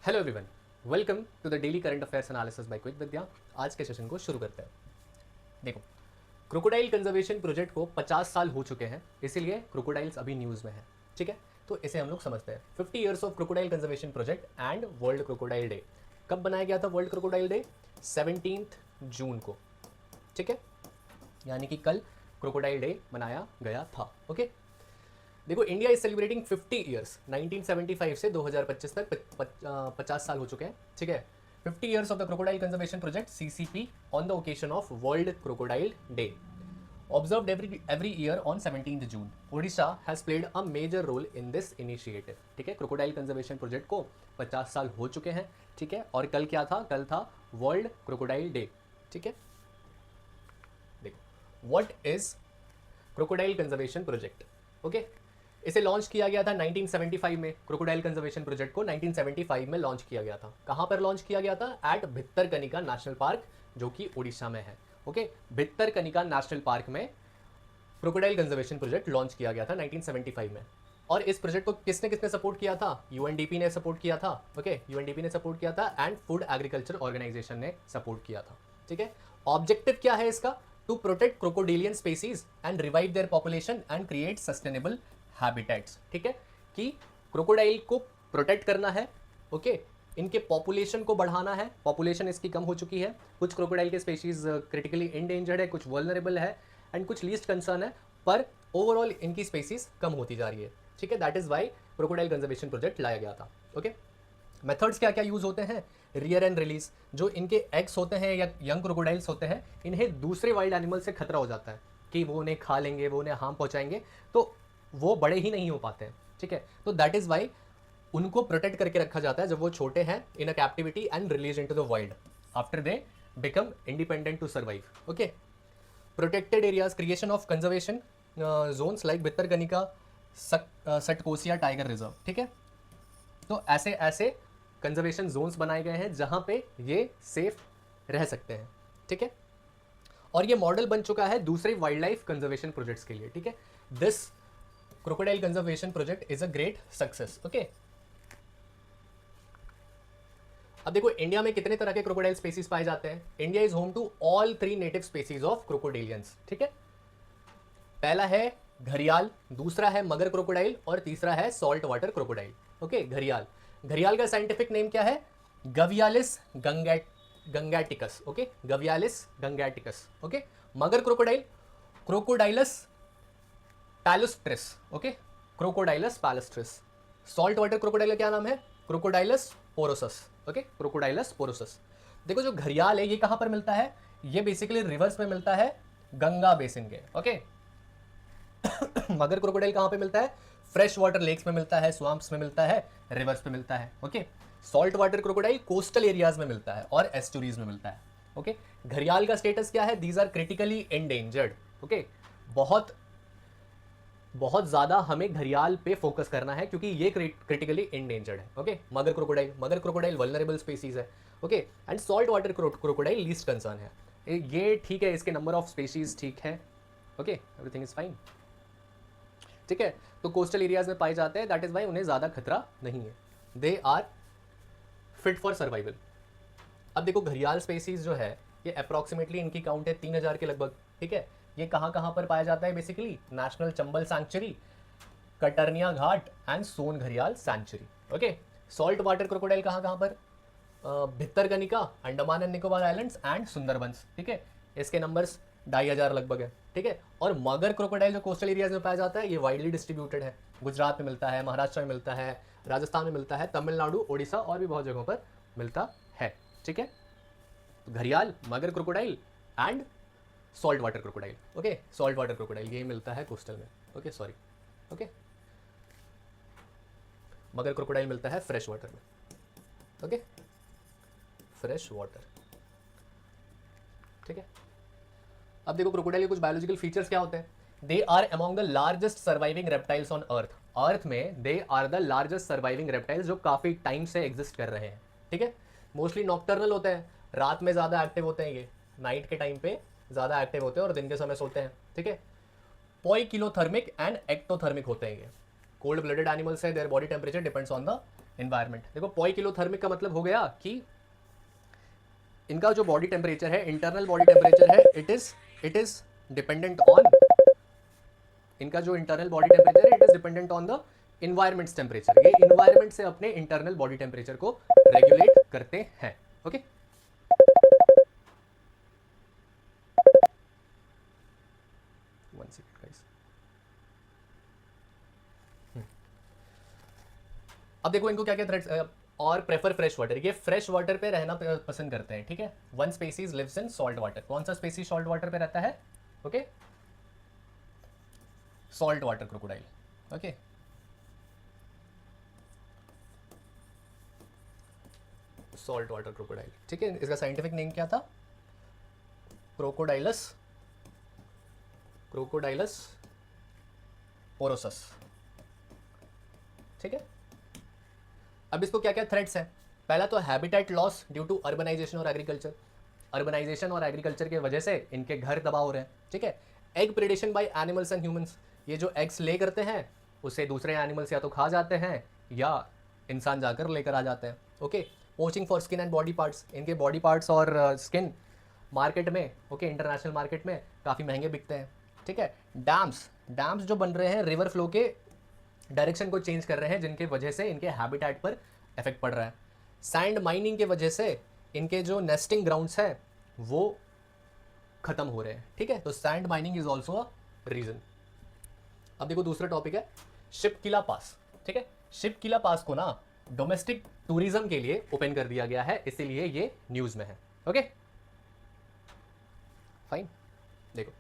Hello everyone, welcome to the daily current affairs analysis by quick Vidya. आज के session को शुरू करते हैं। देखो, क्रोकोडाइल कंजर्वेशन प्रोजेक्ट को 50 साल हो चुके हैं, इसीलिए क्रोकोडाइल्स अभी न्यूज़ में है। ठीक है, तो इसे हम लोग समझते हैं। 50 years of crocodile conservation project and world crocodile day. कब बनाया गया था वर्ल्ड क्रोकोडाइल डे? 17 जून को। ठीक है, यानी कि कल क्रोकोडाइल डे मनाया गया था। ओके, देखो, इंडिया इज सेलिब्रेटिंग 50 ईयर्स 1975 से 2025 तक 50 साल हो चुके हैं। ठीक है, 50 years of the crocodile conservation project CCP on the occasion of world crocodile day observed every year on 17 June. Odisha has played a major role in this initiative. ठीक है, क्रोकोडाइल कंजर्वेशन प्रोजेक्ट को 50 साल हो चुके हैं। ठीक है, और कल क्या था? कल था वर्ल्ड क्रोकोडाइल डे। ठीक है, देखो, what is crocodile conservation project? Okay, इसे लॉन्च किया गया था 1975 में। क्रोकोडाइल कंजर्वेशन प्रोजेक्ट को 1975 में लॉन्च किया गया था। कहां पर लॉन्च किया गया था? एट भित्तरकनिका नेशनल पार्क, जो कि ओडिशा में है। ओके, भित्तरकनिका नेशनल पार्क में क्रोकोडाइल कंजर्वेशन प्रोजेक्ट लॉन्च किया गया था 1975 में। और इस प्रोजेक्ट को किसने किसने सपोर्ट किया था? यूएनडीपी ने सपोर्ट किया था। ओके, यूएनडीपी ने सपोर्ट किया था एंड फूड एग्रीकल्चर ऑर्गेनाइजेशन ने सपोर्ट किया था। ठीक है, ऑब्जेक्टिव क्या है इसका? To protect crocodilian species and revive their population and create sustainable habitats. ठीक है, कि क्रोकोडाइल को प्रोटेक्ट करना है। ओके, इनके पॉपुलेशन को बढ़ाना है। पॉपुलेशन इसकी कम हो चुकी है। कुछ क्रोकोडाइल के स्पीशीज क्रिटिकली इंडेंजर्ड है, कुछ वल्नरेबल है एंड कुछ लीस्ट कंसर्न है, पर ओवरऑल इनकी स्पीसीज कम होती जा रही है। ठीक है, that is why crocodile conservation project लाया गया था। ओके, मेथड्स क्या क्या यूज होते हैं? Rear and release. जो इनके एग्स होते हैं या यंग क्रोकोडाइल्स होते हैं, इन्हें दूसरे वाइल्ड एनिमल से खतरा हो जाता है कि वो उन्हें खा लेंगे, वो उन्हें हार्म पहुंचाएंगे, तो वो बड़े ही नहीं हो पाते हैं। ठीक है, तो दैट इज वाई उनको प्रोटेक्ट करके रखा जाता है जब वो छोटे हैं in a captivity and release into the wild after they become independent to survive. Okay, protected areas, creation of conservation zones like Bhitarkanika Satkosia tiger reserve. ठीक है, तो ऐसे ऐसे कंजर्वेशन जोन्स बनाए गए हैं जहां पे ये सेफ रह सकते हैं। ठीक है, और ये मॉडल बन चुका है दूसरे वाइल्ड लाइफ कंजर्वेशन प्रोजेक्ट्स के लिए। ठीक है, this crocodile conservation project is a great success. Okay, अब देखो, इंडिया में कितने तरह के क्रोकोडाइल स्पीसीज पाए जाते हैं? India is home to all 3 native species of crocodilians. ठीक है, पहला है घरियाल, दूसरा है मगर क्रोकोडाइल और तीसरा है salt water crocodile. Okay, gharial. Gharial का साइंटिफिक नेम क्या है? Gavialis gangeticus. Okay, Gavialis gangeticus. Okay, mugger crocodile Crocodylus palustris. Okay, Crocodylus palustris. Salt water crocodile का क्या नाम है? Crocodylus porosus. Okay, Crocodylus porosus. देखो, जो घरियाल है ये कहां पर मिलता है? ये बेसिकली रिवर्स में मिलता है, गंगा बेसिन के। ओके, मगर क्रोकोडाइल कहां पे मिलता है? फ्रेश वाटर लेक्स में मिलता है, स्वाम्प्स में मिलता है, रिवर्स पे मिलता है। Okay, salt water crocodile coastal areas में मिलता है और एस्टुरीज में मिलता है। ओके, घरियाल का स्टेटस क्या है? These are critically endangered. Okay, बहुत बहुत ज़्यादा हमें घरियाल पे फोकस करना है क्योंकि ये क्रिटिकली इंडेंजर्ड है। Okay, mugger crocodile vulnerable species है। Okay, and salt water crocodile least concern है। ये ठीक है, इसके नंबर ऑफ स्पीशीज ठीक है। Okay, everything is fine. ठीक है, तो कोस्टल एरियाज में पाए जाते हैं, दैट इज वाई उन्हें ज़्यादा खतरा नहीं है। They are fit for survival. अब देखो, घरियाल स्पीसीज जो है ये अप्रॉक्सीमेटली इनकी काउंट है 3000 के लगभग। ठीक है, ये कहाँ कहाँ पर पाया जाता है? Basically national Chambal sanctuary, Katarnia Ghat and Son gharial sanctuary. Okay, salt water crocodile कहाँ कहाँ पर? Bhitarkanika, Andaman and Nicobar islands and Sundarbans. ठीक है, इसके नंबर्स 2500 लगभग है। ठीक है, और मगर क्रोकोडाइल जो कोस्टल एरियाज में पाया जाता है ये वाइडली डिस्ट्रीब्यूटेड है। गुजरात में मिलता है, महाराष्ट्र में मिलता है, राजस्थान में मिलता है, तमिलनाडु, ओडिशा और भी बहुत जगहों पर मिलता है। ठीक है, तो घरियाल, मगर crocodile and salt water crocodile. Okay, salt water crocodile ये मिलता है कोस्टल में। Okay, sorry. Okay, mugger crocodile मिलता है फ्रेश वाटर में। Okay, fresh water. ठीक है, अब देखो, क्रोकोडाइल के कुछ बायोलॉजिकल फीचर्स क्या होते हैं? They are among the largest surviving reptiles on earth. Earth में they are the largest surviving reptiles जो काफी टाइम से एग्जिस्ट कर रहे हैं। ठीक है, मोस्टली नॉक्टर्नल होते हैं, रात में ज्यादा एक्टिव होते हैं, ये नाइट के टाइम पे ज़्यादा एक्टिव होते हैं और दिन के समय सोते हैं। ठीक है, पॉइकिलोथर्मिक एंड एक्टोथर्मिक होते हैं ये। कोल्ड ब्लडेड एनिमल्स है, their body temperature depends on the environment. देखो पोइकिलोथर्मिक का मतलब हो गया कि इनका जो बॉडी टेम्परेचर है, इंटरनल बॉडी टेम्परेचर है, इट इज डिपेंडेंट ऑन, इनका जो इंटरनल बॉडी टेम्परेचर है it is dependent on the environments temperature. ये इन्वायरमेंट से अपने इंटरनल बॉडी टेम्परेचर को रेगुलेट करते हैं। Okay one second guys. अब देखो इनको क्या क्या थ्रेड्स और प्रेफर फ्रेश वाटर, ये फ्रेश वाटर पे रहना पसंद करते हैं। ठीक है, one species lives in salt water. कौन सा स्पीसीज सॉल्ट वाटर पे रहता है? Okay, salt water crocodile. Okay, salt water crocodile. ठीक है, इसका साइंटिफिक नेम क्या था? Crocodylus, crocodylus porosus. ठीक है, अब इसको क्या क्या थ्रेट्स हैं? पहला तो habitat loss due to urbanisation और एग्रीकल्चर। अर्बनाइजेशन और एग्रीकल्चर की वजह से इनके घर तबाह हो रहे हैं। ठीक है, egg predation by animals and humans, ये जो एग्स ले करते हैं उसे दूसरे एनिमल्स या तो खा जाते हैं या इंसान जाकर लेकर आ जाते हैं। Okay, poaching for skin and body parts, इनके बॉडी पार्ट्स और स्किन मार्केट में, ओके, इंटरनेशनल मार्केट में काफ़ी महंगे बिकते हैं। ठीक है, डैम्स, डैम्स जो बन रहे हैं रिवर फ्लो के डायरेक्शन को चेंज कर रहे हैं, जिनके वजह से इनके हैबिटेट पर इफेक्ट पड़ रहा है। सैंड माइनिंग के वजह से इनके जो नेस्टिंग ग्राउंड्स हैं वो खत्म हो रहे हैं। ठीक है, तो sand mining is also a reason. अब देखो दूसरा टॉपिक है शिपकिला पास। ठीक है, शिपकिला पास को ना डोमेस्टिक टूरिज्म के लिए ओपन कर दिया गया है, इसीलिए ये न्यूज में है। ओके फाइन, देखो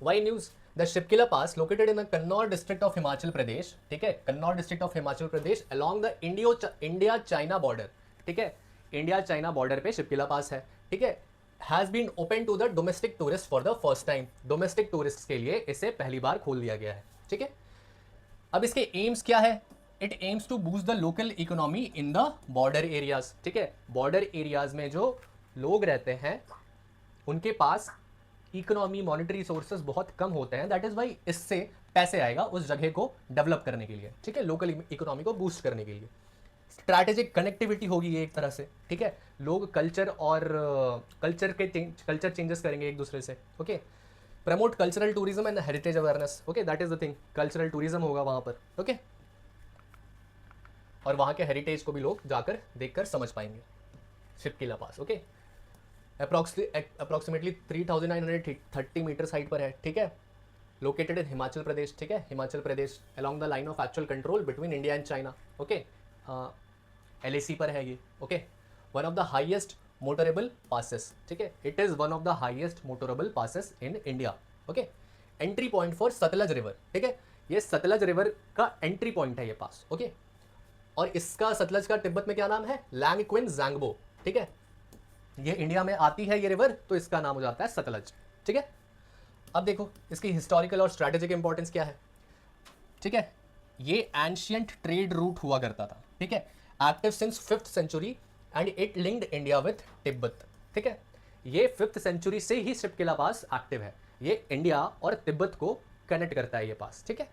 why news. The Shipki La pass located in the Kinnaur district of Himachal Pradesh. ठीक है, Kinnaur district of Himachal Pradesh along the India China border. ठीक है, इंडिया चाइना बॉर्डर पे शिपकिला पास है। ठीक है, has been open to the domestic tourist for the first time. Domestic tourist के लिए इसे पहली बार खोल दिया गया है। ठीक है, अब इसके एम्स क्या है? It aims to boost the local economy in the border areas. ठीक है, बॉर्डर एरियाज में जो लोग रहते हैं उनके पास इकोनॉमी, मॉनिटरी सोर्सेज बहुत कम होते हैं। दैट इज वाई इससे पैसे आएगा उस जगह को डेवलप करने के लिए। ठीक है, लोकल इकोनॉमी को बूस्ट करने के लिए स्ट्रैटेजिक कनेक्टिविटी होगी ये एक तरह से। ठीक है, लोग कल्चर और कल्चर चेंजेस करेंगे एक दूसरे से। Okay, promote cultural tourism and heritage awareness. Okay, that is the thing, cultural tourism होगा वहां पर। ओके, और वहां के हेरिटेज को भी लोग जाकर देखकर समझ पाएंगे। शिपकिला पास ओके, अप्रॉक्सीमेटली 3930 मीटर्स हाइट पर है। ठीक है, लोकेटेड इन हिमाचल प्रदेश। ठीक है, Himachal Pradesh along the line of actual control between India and China. Okay, LAC पर है ये। Okay, one of the highest motorable passes. ठीक है, it is one of the highest motorable passes in India. Okay, entry point for Sutlej river. ठीक है, ये Sutlej river का entry point है ये पास। ओके, और इसका सतलज का तिब्बत में क्या नाम है? लैंगक्विन ज़ैंगबो। ठीक है, ये इंडिया में आती है ये रिवर, तो इसका नाम हो जाता है सतलज। ठीक है, अब देखो इसकी हिस्टोरिकल और स्ट्रैटेजिक इंपॉर्टेंस क्या है। ठीक है, ये एंशियंट ट्रेड रूट हुआ करता था। ठीक है, active since 5th century and it linked India with Tibet. ठीक है, ये 5th सेंचुरी से ही शिपकिला पास एक्टिव है। ये इंडिया और तिब्बत को कनेक्ट करता है ये पास। ठीक है,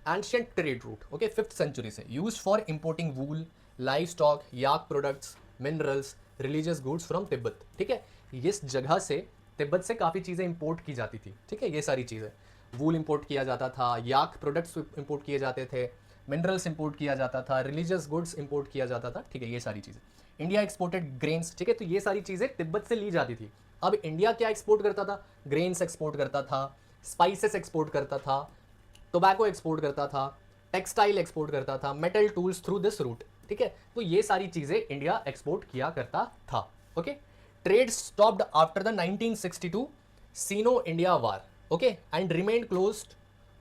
ancient trade route. Okay, 5th century से use for importing wool, live stock, yak products, minerals, religious goods from Tibet. ठीक है, इस जगह से तिब्बत से काफ़ी चीज़ें इंपोर्ट की जाती थी। ठीक है, ये सारी चीज़ें, वूल इंपोर्ट किया जाता था, याक प्रोडक्ट्स इंपोर्ट किए जाते थे, मिनरल्स इंपोर्ट किया जाता था, रिलीजियस गुड्स इंपोर्ट किया जाता था। ठीक है, ये सारी चीज़ें। India exported grains. ठीक है, तो ये सारी चीज़ें तिब्बत से ली जाती थी। अब इंडिया क्या एक्सपोर्ट करता था? ग्रेन्स एक्सपोर्ट करता था, स्पाइसेस एक्सपोर्ट करता था, टोबैको एक्सपोर्ट करता था, टेक्सटाइल एक्सपोर्ट करता था, metal tools through this route. ठीक है, तो ये सारी चीजें इंडिया एक्सपोर्ट किया करता था। Okay, trade stopped after the 1962 Sino India war. Okay, and remained closed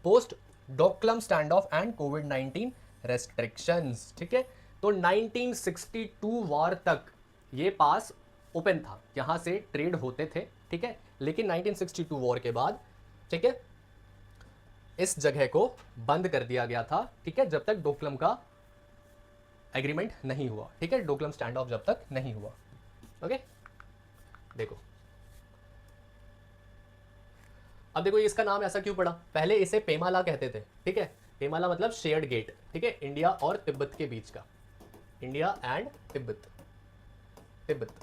post Doklam stand of and covid restrictions. ठीक है, तो 1962 वार तक ये पास ओपन था, यहां से ट्रेड होते थे। ठीक है, लेकिन 1962 वॉर के बाद, ठीक है, इस जगह को बंद कर दिया गया था। ठीक है, जब तक डोकलम का एग्रीमेंट नहीं हुआ। ठीक है, डोकलम स्टैंड ऑफ जब तक नहीं हुआ। ओके, देखो अब देखो इसका नाम ऐसा क्यों पड़ा? पहले इसे पेमाला कहते थे। ठीक है, पेमाला मतलब शेयर्ड गेट। ठीक है, इंडिया और तिब्बत के बीच का, इंडिया एंड तिब्बत, तिब्बत,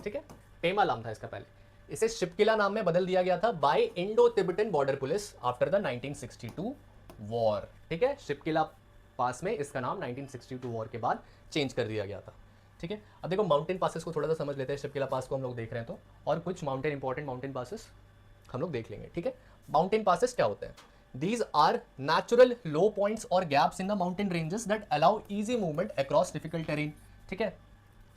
ठीक है। पेमालाम था इसका पहले, इसे शिपकिला नाम में बदल दिया गया था by Indo Tibetan border police after the 1962 war, ठीक है। शिपकिला पास में इसका नाम 1962 वॉर के बाद चेंज कर दिया गया था, ठीक है। अब देखो माउंटेन पासेस को थोड़ा सा समझ लेते हैं, शिपकिला पास को हम लोग देख रहे हैं तो, और कुछ माउंटेन इंपॉर्टेंट माउंटेन पासेस हम लोग देख लेंगे, ठीक है। माउंटेन पासेस क्या होते हैं? These are natural low points और gaps in the mountain ranges that allow easy movement across difficult terrain, ठीक है।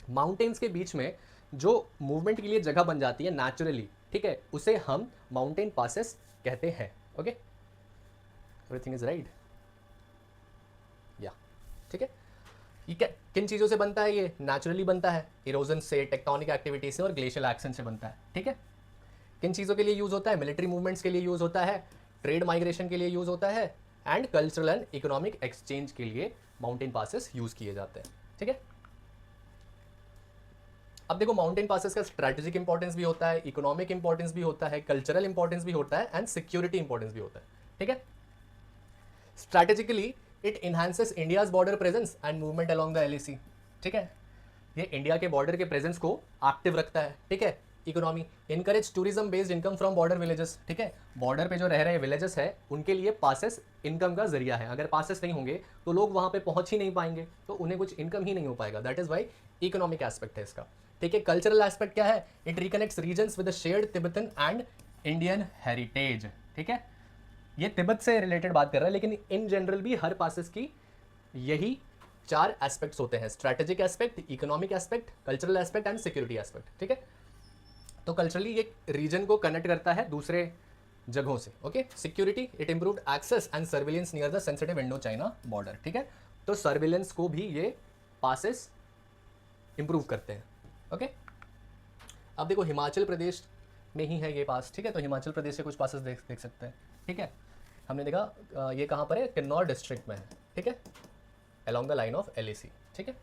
माउंटेन्स के बीच में जो मूवमेंट के लिए जगह बन जाती है नेचुरली, ठीक है, उसे हम माउंटेन पासेस कहते हैं, ओके। एवरीथिंग इज राइट, या ठीक है। ये किन चीज़ों से बनता है? ये नेचुरली बनता है, इरोजन से, टेक्टोनिक एक्टिविटी से और ग्लेशियल एक्शन से बनता है, ठीक है। किन चीज़ों के लिए यूज़ होता है? मिलिट्री मूवमेंट्स के लिए यूज़ होता है, ट्रेड माइग्रेशन के लिए यूज़ होता है, and cultural and economic exchange के लिए माउंटेन पासेस यूज़ किए जाते हैं, ठीक है। अब देखो माउंटेन पासेस का स्ट्रैटेजिक इंपॉर्टेंस भी होता है, इकोनॉमिक इंपॉर्टेंस भी होता है, कल्चरल इंपॉर्टेंस भी होता है, एंड सिक्योरिटी इंपॉर्टेंस भी होता है, ठीक है। Strategically it enhances India's border presence and movement along the LAC, ठीक है। ये इंडिया के बॉर्डर के प्रेजेंस को एक्टिव रखता है, ठीक है। Economy, encourage tourism based income from border villages, ठीक है। बॉर्डर पे जो रह रहे विलेजेस है उनके लिए पासेस इनकम का जरिया है, अगर पासेस नहीं होंगे तो लोग वहां पे पहुंच ही नहीं पाएंगे, तो उन्हें कुछ इनकम ही नहीं हो पाएगा, that is why economic aspect है इसका, ठीक है। कल्चरल एस्पेक्ट क्या है? It reconnects regions with the shared Tibetan and Indian heritage, ठीक है। ये तिब्बत से रिलेटेड बात कर रहा है, लेकिन इन जनरल भी हर पासेस की यही 4 एस्पेक्ट्स होते हैं, strategic aspect, economic aspect, cultural aspect and security aspect, ठीक है। तो कल्चरली ये रीजन को कनेक्ट करता है दूसरे जगहों से, okay. Security, it improved access and surveillance near the sensitive Indo China border, ठीक है। तो सर्विलेंस को भी ये पासेस इंप्रूव करते हैं, ओके। अब देखो हिमाचल प्रदेश में ही है ये पास, ठीक है, तो हिमाचल प्रदेश से कुछ पासेस देख सकते हैं, ठीक है। हमने देखा ये कहाँ पर है? किन्नौर डिस्ट्रिक्ट में है, ठीक है, along the line of LAC, ठीक है।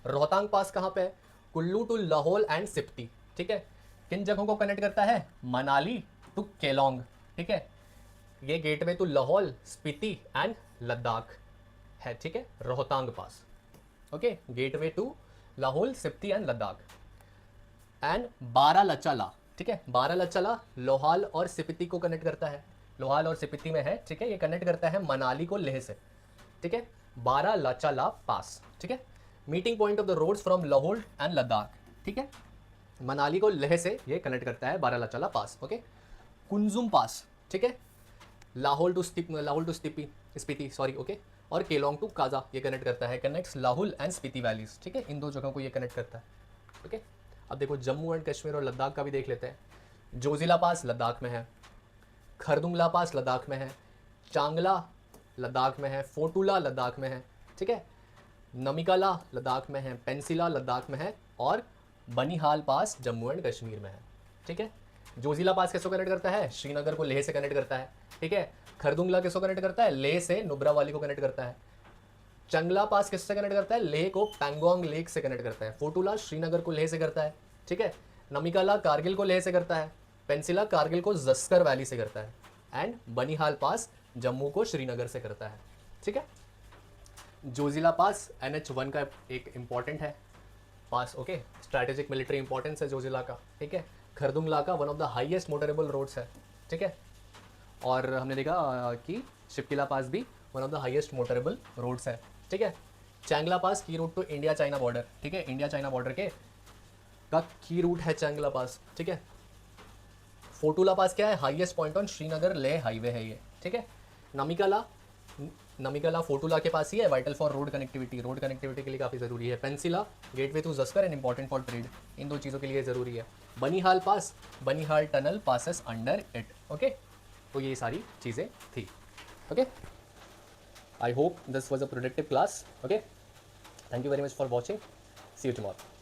रोहतांग पास कहाँ पे है? कुल्लू टू लाहौल एंड सिप्ती, ठीक है। किन जगहों को कनेक्ट करता है? मनाली टू केलोंग, ठीक है। ये gateway to Lahaul, Spiti and Ladakh है, ठीक है, Rohtang pass, okay. Gateway to Lahaul, Spiti and Ladakh. And Baralachala, ठीक है, बारालाचाला लोहाल और सिपिति को कनेक्ट करता है, लोहाल और सिपिति में है, ठीक है। ये कनेक्ट करता है मनाली को लेह से, ठीक है, बारालाचाला पास, ठीक है। Meeting point of the roads from Lahaul and Ladakh, ठीक है। मनाली को लेह से ये कनेक्ट करता है बारालाचाला पास, ओके। कुंजुम पास, ठीक है, Lahaul to Spiti, sorry, okay. और केलोंग टू काजा ये कनेक्ट करता है, connects Lahaul and Spiti valleys, ठीक है। इन दो जगहों को ये कनेक्ट करता है, ओके। अब देखो जम्मू एंड कश्मीर और लद्दाख का भी देख लेते हैं। जोजिला पास लद्दाख में है, खरदुंगला पास लद्दाख में है, चांगला लद्दाख में है, फोटुला लद्दाख में है, ठीक है, नमिकाला लद्दाख में है, पेंसिला लद्दाख में है, और बनिहाल पास जम्मू एंड कश्मीर में है, ठीक है। जोजिला पास किसको कनेक्ट करता है? श्रीनगर को लेह से कनेक्ट करता है, ठीक है। खरदुंगला किसको कनेक्ट करता है? लेह से नुब्रा वाली को कनेक्ट करता है। चंगला पास किससे कनेक्ट करता है? लेह को पैंगोंग लेक से कनेक्ट करता है। फोटुला श्रीनगर को लेह से करता है, ठीक है। नमिकाला कारगिल को लेह से करता है, पेंसिला कारगिल को जस्कर वैली से करता है, एंड बनिहाल पास जम्मू को श्रीनगर से करता है, ठीक है। जोजिला पास NH1 का एक इंपॉर्टेंट है pass, okay, strategic military importance है जोजिला का, ठीक है। खरदुंगला का one of the highest motorable roads है, ठीक है। और हमने देखा कि शिपकिला पास भी one of the highest motorable roads है, ठीक है। चैंगला पास की route to India China border, ठीक है, इंडिया चाइना बॉर्डर के का की रूट है चैंगला पास, ठीक है। फोटुला पास क्या है? Highest point on Srinagar Leh highway है ये, ठीक है। नमिकाला फोटुला के पास ही है, वाइटल फॉर रोड कनेक्टिविटी के लिए काफ़ी ज़रूरी है। Pensila gateway to Zanskar and important for trade, इन दो चीज़ों के लिए ज़रूरी है। Banihal pass, Banihal tunnel passes under it, okay. तो ये सारी चीज़ें थी, okay. I hope this was a productive class, okay. Thank you very much for watching, see you tomorrow.